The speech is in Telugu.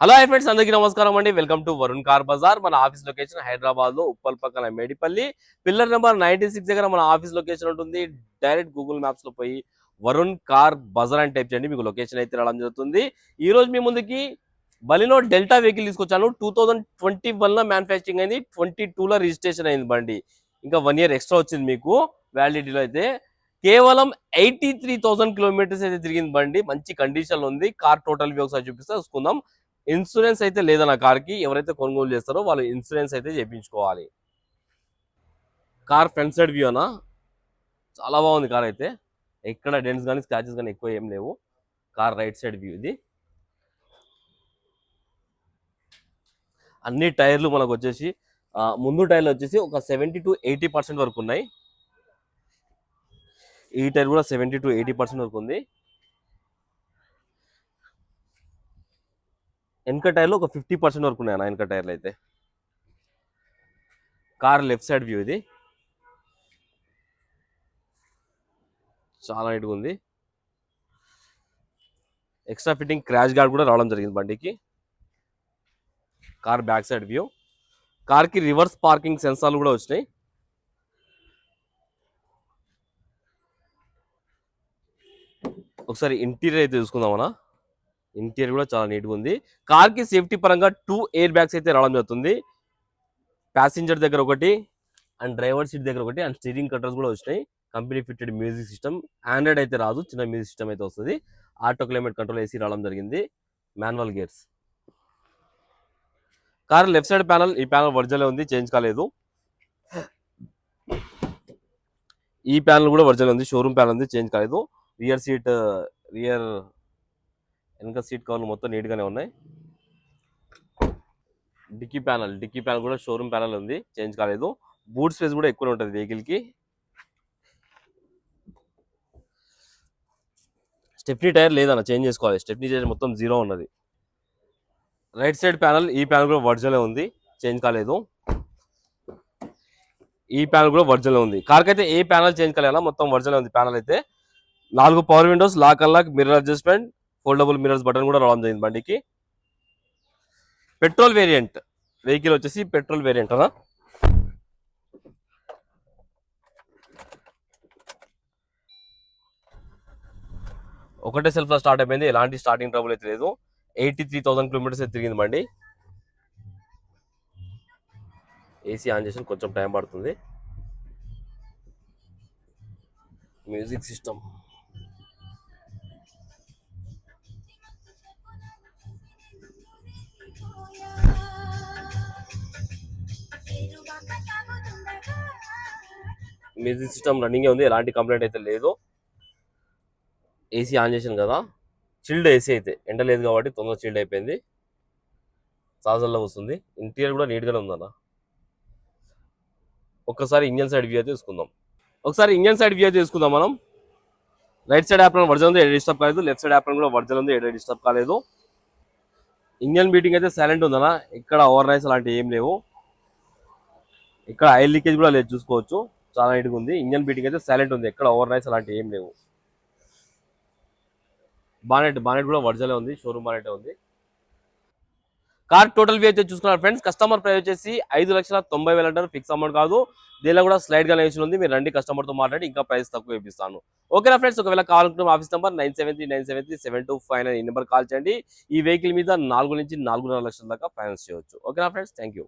హలో ఫ్రెండ్స్, అందరికీ నమస్కారం అండి. Welcome to Varun car Bazaar. మన ఆఫీస్ లొకేషన్ హైదరాబాద్ లో ఉప్పల్ పక్కన మేడిపల్లి పిల్లర్ నెంబర్ 96 దగ్గర మన ఆఫీస్ లొకేషన్ ఉంటుంది. డైరెక్ట్ గూగుల్ మ్యాప్స్ లో పోయి వరుణ్ కార్ బజార్ అని టైప్ చేయండి, మీకు లొకేషన్ అయితే రావడం జరుగుతుంది. ఈ రోజు మీ ముందుకి బలినో డెల్టా వెహికల్ తీసుకొచ్చాను. 2021 లో మ్యానుఫ్యాక్చరింగ్ అయింది, 22 లో రిజిస్ట్రేషన్ అయింది బండి. ఇంకా 1 ఇయర్ ఎక్స్ట్రా వచ్చింది మీకు వ్యాలిడిటీలో. అయితే కేవలం 83,000 కిలోమీటర్స్ అయితే తిరిగింది బండి. మంచి కండిషన్ లో ఉంది. కార్ టోటల్ వ్యూ ఒకసారి చూపిస్తే చూసుకుందాం. ఇన్సూరెన్స్ అయితే లేదన్న కార్కి. ఎవరైతే కొనుగోలు చేస్తారో వాళ్ళు ఇన్సూరెన్స్ అయితే చేయించుకోవాలి. కార్ ఫ్రంట్ సైడ్ వ్యూ అన్న చాలా బాగుంది. కార్ అయితే ఎక్కడ డెంట్స్ కానీ స్క్రాచెస్ కానీ ఎక్కువ ఏం లేవు. కార్ రైట్ సైడ్ వ్యూ ఇది. అన్ని టైర్లు మనకు వచ్చేసి ముందు టైర్లు వచ్చేసి ఒక 70 to 80% వరకు ఉన్నాయి. ఈ టైర్ కూడా 70 to 80% వరకు ఉంది. వెనక టైర్లో ఒక 50% వరకు ఉన్నాయి అన్న వెనక టైర్లు అయితే. కార్ లెఫ్ట్ సైడ్ వ్యూ ఇది. చాలా నీట్గా ఉంది. ఎక్స్ట్రా ఫిట్టింగ్ క్రాష్ గార్డ్ కూడా రావడం జరిగింది బండికి. Car back side view. కార్కి రివర్స్ పార్కింగ్ సెన్సార్లు కూడా వచ్చినాయి. ఒకసారి ఇంటీరియర్ అయితే చూసుకుందామన్నా. ఇంటీరియర్ కూడా చాలా నీట్గా ఉంది. కార్కి సేఫ్టీ పరంగా 2 ఎయిర్ బ్యాగ్స్ అయితే రావడం జరుగుతుంది. ప్యాసింజర్ దగ్గర ఒకటి అండ్ డ్రైవర్ సీట్ దగ్గర ఒకటి అండ్ స్టీరింగ్ కంట్రోల్స్ కూడా వచ్చినాయి. Company fitted music system. Android అయితే రాదు, చిన్న మ్యూజిక్ సిస్టమ్ అయితే వస్తుంది. ఆటో క్లైమేట్ కంట్రోల్ ఏసీ రావడం జరిగింది. Manual gears. Car left side panel, ఈ ప్యానల్ ఒరిజినల్ ఉంది, చేంజ్ కాలేదు. ఈ ప్యానల్ కూడా ఒరిజినల్ ఉంది, షోరూమ్ ప్యానల్ ఉంది, చేంజ్ కాలేదు. రియర్ సీట్, రియర్ వెనక సీట్ కవర్లు మొత్తం నీట్గానే ఉన్నాయి. డిక్కీ ప్యానల్ కూడా షోరూమ్ ప్యానల్ ఉంది, చేంజ్ కాలేదు. బూట్ స్పేస్ కూడా ఎక్కువ ఉంటుంది వెహికల్కి. స్టెప్నీ టైర్ లేదన్న, చేంజ్ చేసుకోవాలి. స్టెప్నీ టైర్ మొత్తం 0 ఉన్నది. రైట్ సైడ్ ప్యానల్, ఈ ప్యానల్ కూడా ఒరిజినల్ ఉంది, చేంజ్ కాలేదు. ఈ ప్యానల్ కూడా ఒరిజినల్ ఉంది. కార్కి అయితే ఏ ప్యానల్ చేంజ్ కాలేనా, మొత్తం ఒరిజినల్ ఉంది ప్యానల్ అయితే. 4 power windows, lock unlock, mirror adjustment, foldable mirrors button కూడా రావడం జరిగింది బండికి. పెట్రోల్ వేరియంట్ వెహికల్ వచ్చేసి పెట్రోల్ వేరియంట్ అన్న. ఒకటే సెల్ఫ్ లో స్టార్ట్ అయిపోయింది, ఎలాంటి స్టార్టింగ్ ట్రబుల్ అయితే లేదు. 83,000 కిలోమీటర్స్ అయితే తిరిగింది బండి. ఏసీ ఆన్ చేసి కొంచెం టైం పడుతుంది. Music system. మ్యూజిక్ సిస్టమ్ రన్నింగే ఉంది, ఎలాంటి కంప్లైంట్ అయితే లేదు. ఏసీ ఆన్ చేసాను కదా, చిల్డ్ ఏసీ అయితే ఎండ లేదు కాబట్టి తొందరగా చిల్డ్ అయిపోయింది. సాజల్లో వస్తుంది. ఇంటీరియర్ కూడా నీట్గానే ఉందన్న. ఒక్కసారి ఇంజన్ సైడ్ వ్యూ అయితే తీసుకుందాం మనం. రైట్ సైడ్ యాప్రాన్ ఒరిజినల్ ఉంది, ఎడ డిస్టర్బ్ కాలేదు. లెఫ్ట్ సైడ్ యాప్రాన్ కూడా ఒరిజినల్ ఉంది, ఎడ డిస్టర్బ్ కాలేదు. ఇంజన్ బీటింగ్ అయితే సైలెంట్ ఉందన్న, ఇక్కడ ఓవర్ నైస్ అలాంటివి ఏం లేవు. ఇక్కడ ఆయిల్ లీకేజ్ కూడా లేదు, చూసుకోవచ్చు. చాలా నీట్గా ఉంది. ఇంజన్ బీటింగ్ అయితే సైలెంట్ ఉంది, ఎక్కడ ఓవర్ నైస్ అలాంటివి ఏం లేవు. బానెట్ కూడా ఒరిజినల్ ఉంది, షోరూమ్ బానెట్ ఉంది. కార్ టోటల్ వ్యూ అయితే చూసుకున్నారు ఫ్రెండ్స్. కస్టమర్ ప్రైస్ వచ్చేసి 5,90,000 అంటారు, ఫిక్స్ అమౌంట్ కాదు. దీనిలో కూడా స్లైడ్ గా నేషన్ ఉంది, మీరు రండి కస్టమర్ తో మాట్లాడి ఇంకా ప్రైస్ తక్కువ ఇప్పిస్తాను. ఓకేనా ఫ్రెండ్స్, ఒకవేళ కావాలనుకుంటే ఆఫీస్ నెంబర్ 9739737259 ఈ నెంబర్ కాల్ చేయండి. ఈ వెహికల్ మీద 4 నుంచి 4.5 లక్షల దాకా ఫైనాన్స్ చేయవచ్చు. ఓకేనా ఫ్రెండ్స్, థ్యాంక్ యూ.